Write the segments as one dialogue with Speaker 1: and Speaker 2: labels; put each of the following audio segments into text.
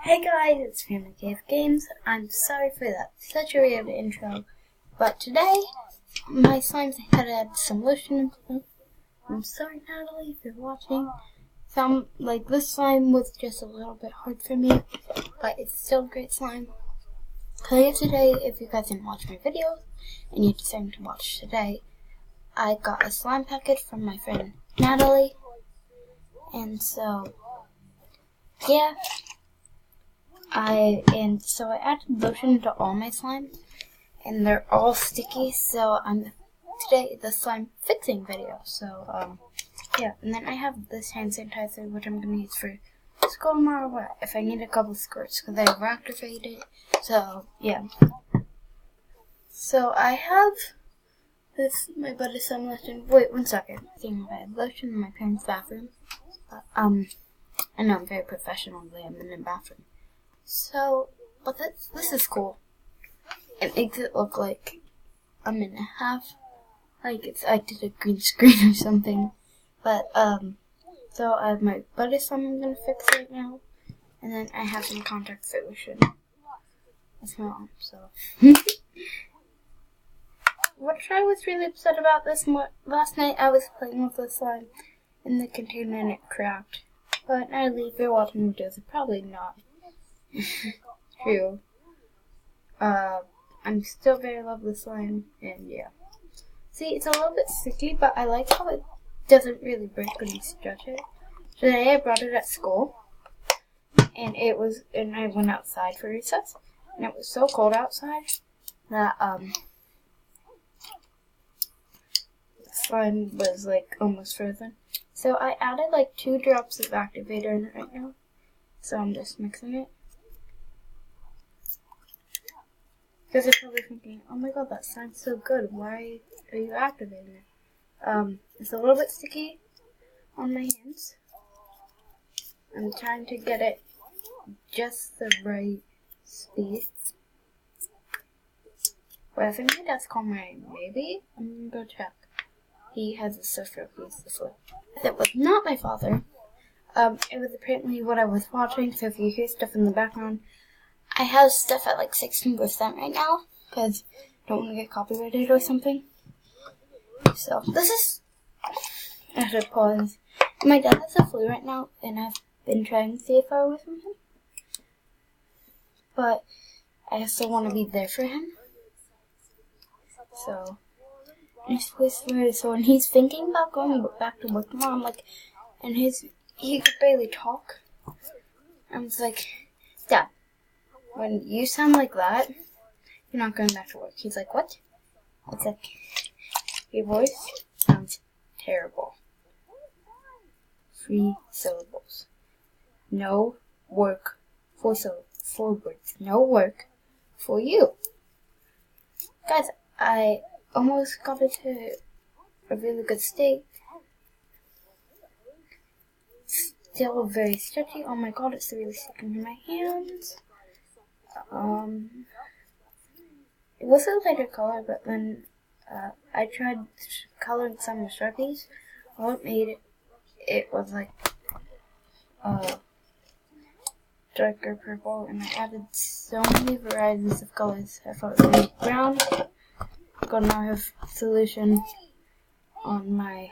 Speaker 1: Hey guys, it's Family Cave Games. I'm sorry for that such a weird intro, but today my slimes had to add some lotion and stuff. I'm sorry, Natalie, if you're watching. This slime was just a little bit hard for me, but it's still great slime. So today, if you guys didn't watch my videos and you decided to watch today, I got a slime packet from my friend Natalie, and so yeah. I added lotion to all my slimes, and they're all sticky, so today the slime fixing video, yeah, and then I have this hand sanitizer, which I'm going to use for school tomorrow, if I need a couple skirts, because I overactivated, so, yeah. So, I have my buddy some lotion. Wait, 1 second. I had lotion in my parents' bathroom. I know I'm very professional, I'm in the bathroom. So, but this is cool. It makes it look like I'm in a half, I did a green screen or something. But, so I have my buddy slime I'm gonna fix right now, and then I have some contact solution. That's my arm, so. What I was really upset about last night, I was playing with the slime in the container and it cracked. But Natalie, if you're watching videos, it's probably not true. I'm still very love the slime, and yeah. See, it's a little bit sticky, but I like how it doesn't really break when you stretch it. Today I brought it at school, and I went outside for recess, and it was so cold outside that, the slime was, almost frozen. So I added, 2 drops of activator in it right now, so I'm just mixing it. Because you're probably thinking, oh my god, that sounds so good. Why are you activating it? It's a little bit sticky on my hands. I'm trying to get it just the right speed. But I think my dad's calling my baby. I'm gonna go check. He has a sister who's the flip. That was not my father. It was apparently what I was watching, so if you hear stuff in the background, I have stuff at 16% right now, because I don't want to get copyrighted or something. So, I should pause. My dad has the flu right now, and I've been trying to stay far away from him. But I still want to be there for him. So, when he's thinking about going back to work tomorrow, and he could barely talk. I was like, Dad, when you sound like that, you're not going back to work. He's like, what? It's like, your voice sounds terrible. 3 syllables. No work. 4 words. No work for you. Guys, I almost got it to a really good state. Still very stretchy. Oh my god, it's really sticking to my hands. It was a lighter color, but then I tried coloring some with Sharpies. All it made it was darker purple, and I added so many varieties of colors. I thought it was brown. I'm gonna have solution on my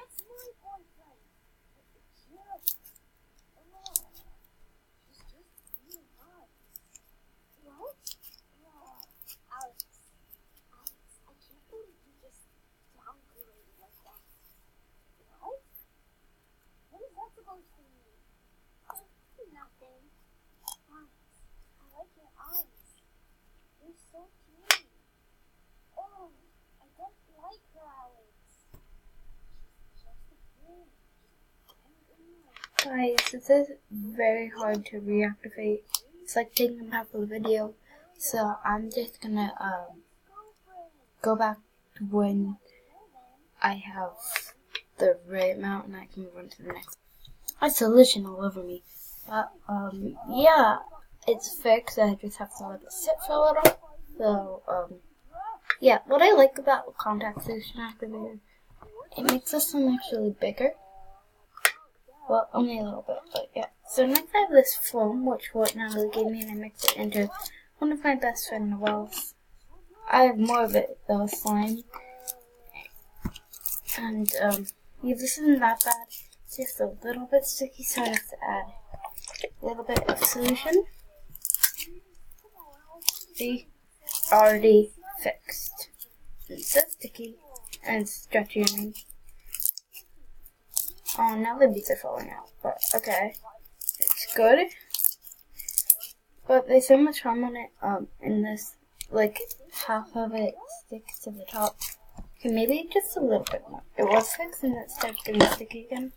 Speaker 1: Guys, this is very hard to reactivate. It's like taking half of the video. So I'm just gonna go back to when I have the right amount and I can move on to the next. I have solution all over me. But yeah, it's fixed. I just have to let it sit for a little. So yeah, what I like about contact solution activator, it makes the slime actually bigger. Well, only a little bit, but yeah. So next I have this foam, which what Natalie gave me, and I mixed it into one of my best friend Noelle's. I have more of it though, slime. And yeah, this isn't that bad. It's just a little bit sticky, so I have to add a little bit of solution. See? Already fixed. It's so sticky and stretchy, I mean. Oh, now the beads are falling out, but okay. It's good. But there's so much foam on it, in this, like, half of it sticks to the top. Okay, maybe just a little bit more. It was fixed and it started getting sticky again.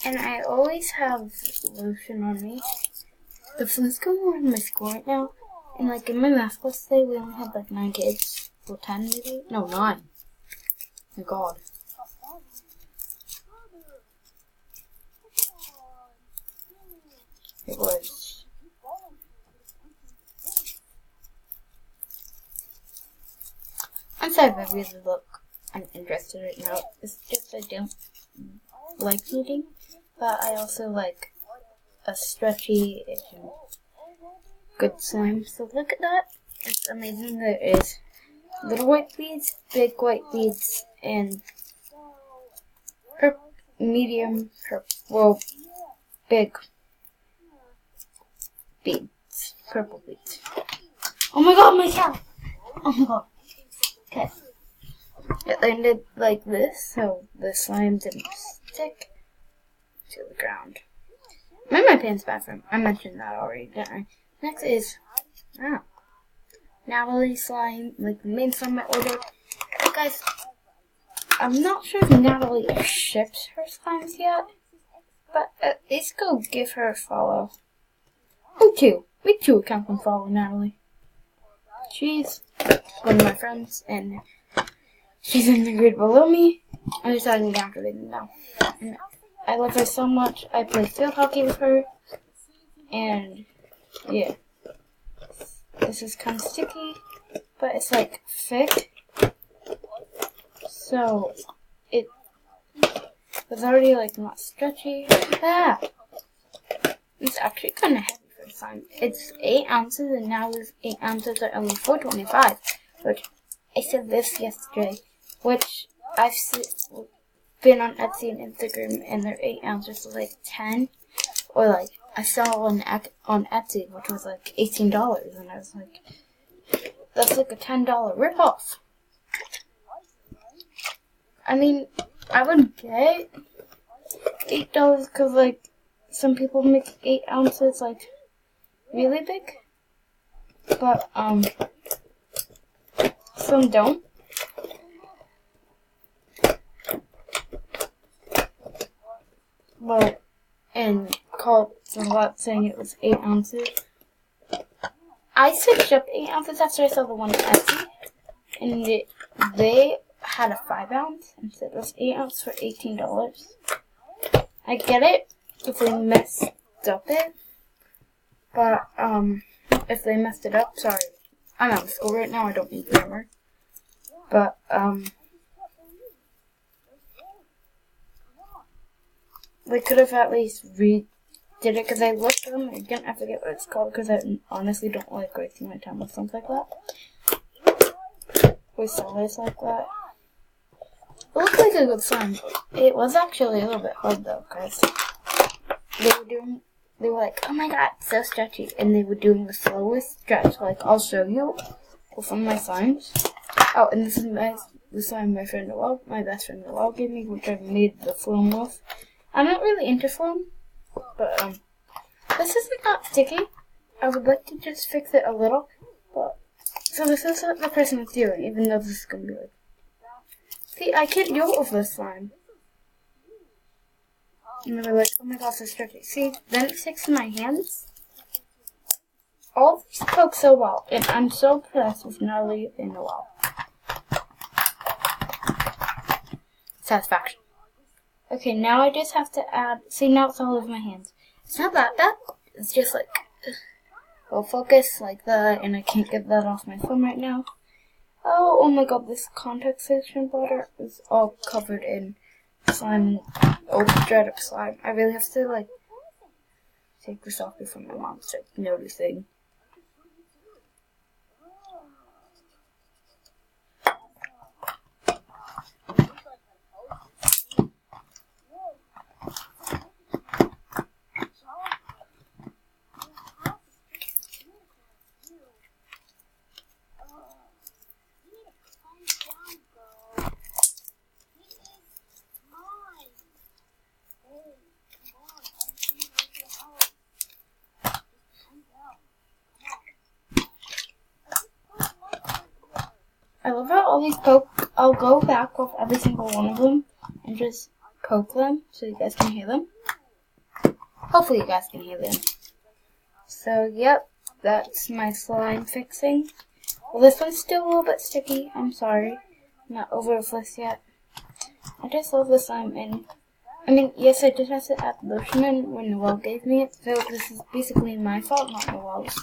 Speaker 1: And I always have lotion on me. The flu's going on in my school right now. And like in my math class today, we only had like 9 kids. Or 10 maybe? No, 9. My god. It was. I'm sorry if I really look uninterested right now. It's just I don't like eating, but I also like a stretchy and good slime. So look at that. It's amazing. There is little white beads, big white beads, and medium purple, well, big beads, purple beads. Oh my god, my cat! Oh my god. Okay. It landed like this, so the slime didn't stick to the ground. I'm in my parents' bathroom. I mentioned that already, didn't I? Next is, Natalie slime, like the main slime I ordered. Guys, I'm not sure if Natalie ships her slimes yet, but at least go give her a follow. Oh, 2. Make 2 accounts and follow Natalie. She's one of my friends, and she's in the grade below me. I'm just adding down for them now. And I love her so much. I play field hockey with her, and yeah. This is kind of sticky, but it's like thick, so it was already like not stretchy. It's actually kind of heavy for slime. It's 8 ounces, and now these 8 ounces are only $4.25. Which I said this yesterday, which I've been on Etsy and Instagram, and their 8 ounces was like 10, or like I saw one on Etsy, which was like $18, and I was like, that's like a $10 ripoff. I mean, I would get $8 because like some people make 8 ounces like really big, but some don't. But and called a lot saying it was 8 ounces. I switched up 8 ounces after I saw the one on Etsy, and they had a 5 ounce and said it was 8 ounces for $18. I get it if they messed up it, but if they messed it up, sorry, I'm out of school right now. I don't need grammar, but they could have at least redid it, because I looked at them again. I forget what it's called, because I honestly don't like wasting my time with something like that. With sellers like that. It looked like a good slime. It was actually a little bit hard though, because they were like, oh my god, it's so stretchy, and they were doing the slowest stretch. Like, I'll show you with some of my slimes. Oh, and this is the slime my friend Noelle, my best friend Noelle gave me, which I've made the foam with. I'm not really into foam, but this isn't that sticky. I would like to just fix it a little, but so this is what the person is doing, even though this is gonna be like, see, I can't do it with this slime. And they're like, oh my gosh, so stretchy. See, then it sticks to my hands. All these cook so well, and I'm so impressed with Natalie and Noelle. Satisfaction. Okay, now I just have to add, see, now it's all over my hands. It's not that bad, it's just like, well, focus like that, and I can't get that off my phone right now. Oh my god, this contact section butter is all covered in slime, old dried up slime. I really have to, like, take this off before my mom starts noticing. I love how all these I'll go back with every single one of them and just poke them so you guys can hear them. Hopefully you guys can hear them. So, yep, that's my slime fixing. Well, this one's still a little bit sticky. I'm sorry. I'm not over this yet. I just love the slime, and I mean, yes, I did have to add lotion in when Noelle gave me it, so this is basically my fault, not Noelle's.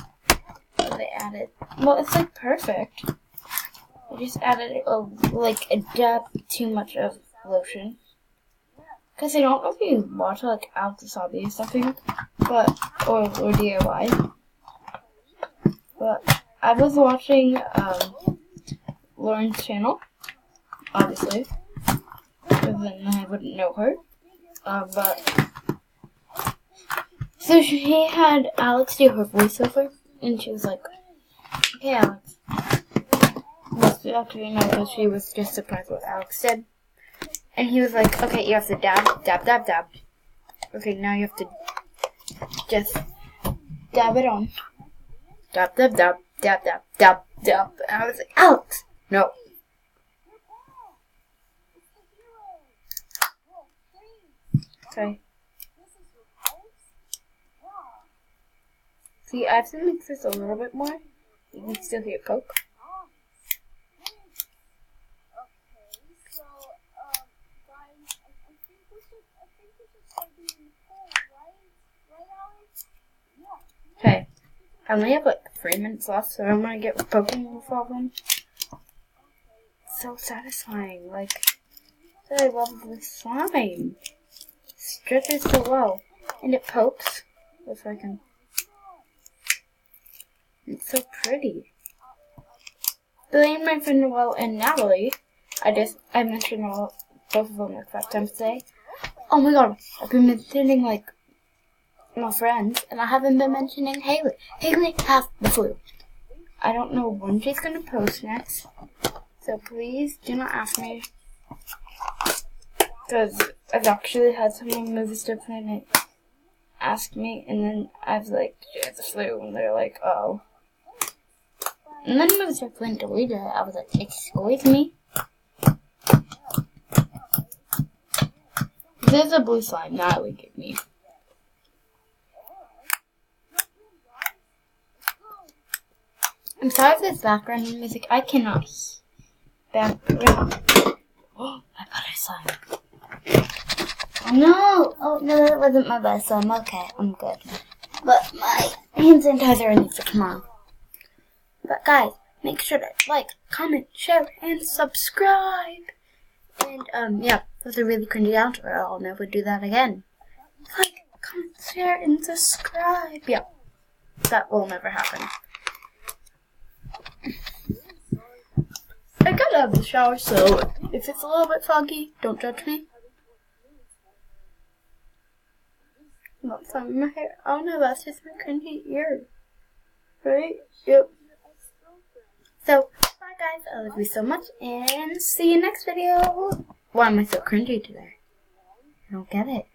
Speaker 1: So they added. Well, it's like perfect. I just added like a dab too much of lotion. Because I don't know if you watch like Alex Hobby or something, but or DIY. But I was watching Lauren's channel, obviously, because then I wouldn't know her. But so she had Alex do her voiceover, and she was like, "Okay, Alex." Actually, no, because she was just surprised what Alex said. And he was like, okay, you have to dab, dab, dab, dab. Okay, now you have to just dab it on. Dab, dab, dab, dab, dab, dab, dab. And I was like, Alex, no. Okay. See, I have to mix this a little bit more. You can still hear Coke. Okay, I only have like 3 minutes left, so I'm gonna get poking with all of them. So satisfying, like, I love the slime. It stretches so well, and it pokes. If I can, it's so pretty. Billy and my friend Noelle and Natalie, I mentioned both of them like 5 times today. Oh my god, I've been mentioning like my friends, and I haven't been mentioning Haley. Haley has the flu. I don't know when she's gonna post next, so please do not ask me, because I've actually had someone move stuff and ask me, and then I was like, she has the flu, and they're like, oh. And then move stuff and deleted it. I was like, excuse me. This is a blue slime Natalie gave me. I'm sorry if this background music. I cannot. Background. Oh, my butter slime. Oh no! Oh no, that wasn't my butter slime. Okay, I'm good. But my hand sanitizer needs to come on. But guys, make sure to like, comment, share, and subscribe. And yeah, that's a really cringy outro. I'll never do that again. Like, comment, share, and subscribe. Yeah, that will never happen. I got out of the shower, so if it's a little bit foggy, don't judge me. Not some of my hair. Oh no, that's just my cringy ear. Right? Yep. So, bye guys, I love you so much, and see you next video. Why am I so cringy today? I don't get it.